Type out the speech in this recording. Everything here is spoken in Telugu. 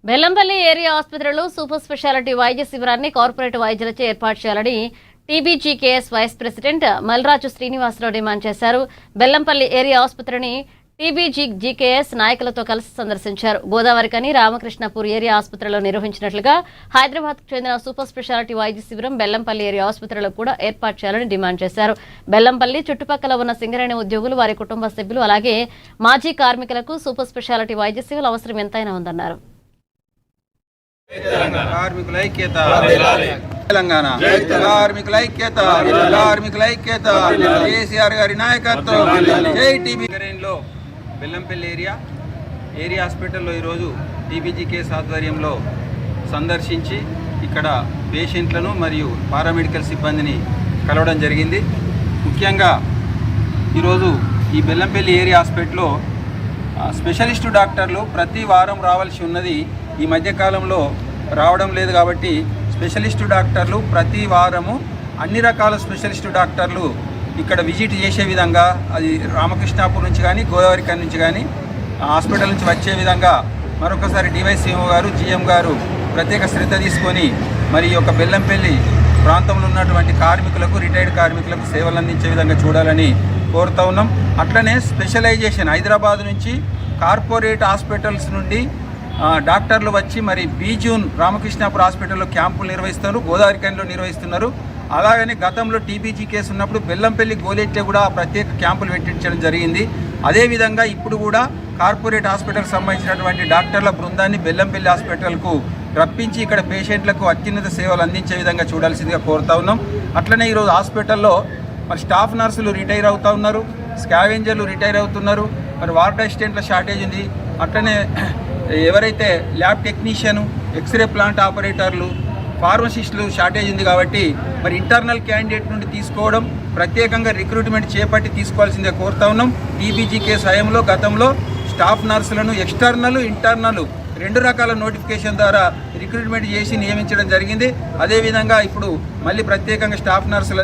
బెల్లంపల్లి ఏరియా ఆసుపత్రిలో సూపర్ స్పెషాలిటీ వైద్య శిబిరాన్ని కార్పొరేట్ వైద్యులచే ఏర్పాటు చేయాలని TBGKS vice president Malraju Srinivasarao demand చేశారు. బెల్లంపల్లి ఏరియా ఆసుపత్రిని టీబీజీకేఎస్ నాయకులతో కలిసి సందర్శించారు. గోదావరికని రామకృష్ణపూర్ ఏరియా ఆసుపత్రిలో నిర్వహించినట్లుగా హైదరాబాద్కు చెందిన సూపర్ స్పెషాలిటీ వైద్య శిబిరం బెల్లంపల్లి ఏరియా ఆసుపత్రిలో కూడా ఏర్పాటు చేయాలని డిమాండ్ చేశారు. బెల్లంపల్లి చుట్టుపక్కల ఉన్న సింగరేణి ఉద్యోగులు, వారి కుటుంబ సభ్యులు, అలాగే మాజీ కార్మికులకు సూపర్ స్పెషాలిటీ వైద్య సేవల అవసరం ఎంతైనా ఉందన్నారు. కార్మికుల ఐక్యత తెలంగాణ కార్మికుల ఐక్యత కార్మికుల ఐక్యత కేసీఆర్ గారి నాయకత్వం టీబీ బెల్లంపల్లి ఏరియా హాస్పిటల్లో ఈరోజు టీబీజీకేఎస్ ఆధ్వర్యంలో సందర్శించి ఇక్కడ పేషెంట్లను మరియు పారామెడికల్ సిబ్బందిని కలవడం జరిగింది. ముఖ్యంగా ఈరోజు ఈ బెల్లంపల్లి ఏరియా హాస్పిటల్లో స్పెషలిస్టు డాక్టర్లు ప్రతి వారం రావాల్సి ఉన్నది. ఈ మధ్యకాలంలో రావడం లేదు కాబట్టి స్పెషలిస్టు డాక్టర్లు ప్రతి వారము అన్ని రకాల స్పెషలిస్టు డాక్టర్లు ఇక్కడ విజిట్ చేసే విధంగా, అది రామకృష్ణాపూర్ నుంచి కానీ గోదావరికని నుంచి కానీ హాస్పిటల్ నుంచి వచ్చే విధంగా మరొకసారి డివైసీఎంఓ గారు, జిఎం గారు ప్రత్యేక శ్రద్ధ తీసుకొని మరి ఈ యొక్క బెల్లంపల్లి ప్రాంతంలో ఉన్నటువంటి కార్మికులకు, రిటైర్డ్ కార్మికులకు సేవలు అందించే విధంగా చూడాలని కోరుతూ ఉన్నాం. అట్లనే స్పెషలైజేషన్ హైదరాబాద్ నుంచి కార్పొరేట్ హాస్పిటల్స్ నుండి డాక్టర్లు వచ్చి మరి బీజూన్ రామకృష్ణాపూర్ హాస్పిటల్లో క్యాంపులు నిర్వహిస్తున్నారు, గోదావరికనిలో నిర్వహిస్తున్నారు. అలాగనే గతంలో టీబీజీకేఎస్ ఉన్నప్పుడు బెల్లంపల్లి గోలెట్టే కూడా ప్రత్యేక క్యాంపులు పెట్టించడం జరిగింది. అదేవిధంగా ఇప్పుడు కూడా కార్పొరేట్ హాస్పిటల్కి సంబంధించినటువంటి డాక్టర్ల బృందాన్ని బెల్లంపల్లి హాస్పిటల్కు రప్పించి ఇక్కడ పేషెంట్లకు అత్యున్నత సేవలు అందించే విధంగా చూడాల్సిందిగా కోరుతా ఉన్నాం. అట్లనే ఈరోజు హాస్పిటల్లో మరి స్టాఫ్ నర్సులు రిటైర్ అవుతూ ఉన్నారు, స్కావెంజర్లు రిటైర్ అవుతున్నారు, మరి వార్డ్ అసిస్టెంట్ల షార్టేజ్ ఉంది. అట్లనే ఎవరైతే ల్యాబ్ టెక్నీషియను, ఎక్స్రే ప్లాంట్ ఆపరేటర్లు, ఫార్మసిస్టులు షార్టేజ్ ఉంది కాబట్టి మరి ఇంటర్నల్ క్యాండిడేట్ నుండి తీసుకోవడం, ప్రత్యేకంగా రిక్రూట్మెంట్ చేపట్టి తీసుకోవాల్సిందే కోరుతా ఉన్నాం. టీబీజీకేఎస్ హయాంలో గతంలో స్టాఫ్ నర్సులను ఎక్స్టర్నల్, ఇంటర్నల్ 2 రకాల నోటిఫికేషన్ ద్వారా రిక్రూట్మెంట్ చేసి నియమించడం జరిగింది. అదేవిధంగా ఇప్పుడు మళ్ళీ ప్రత్యేకంగా స్టాఫ్ నర్సుల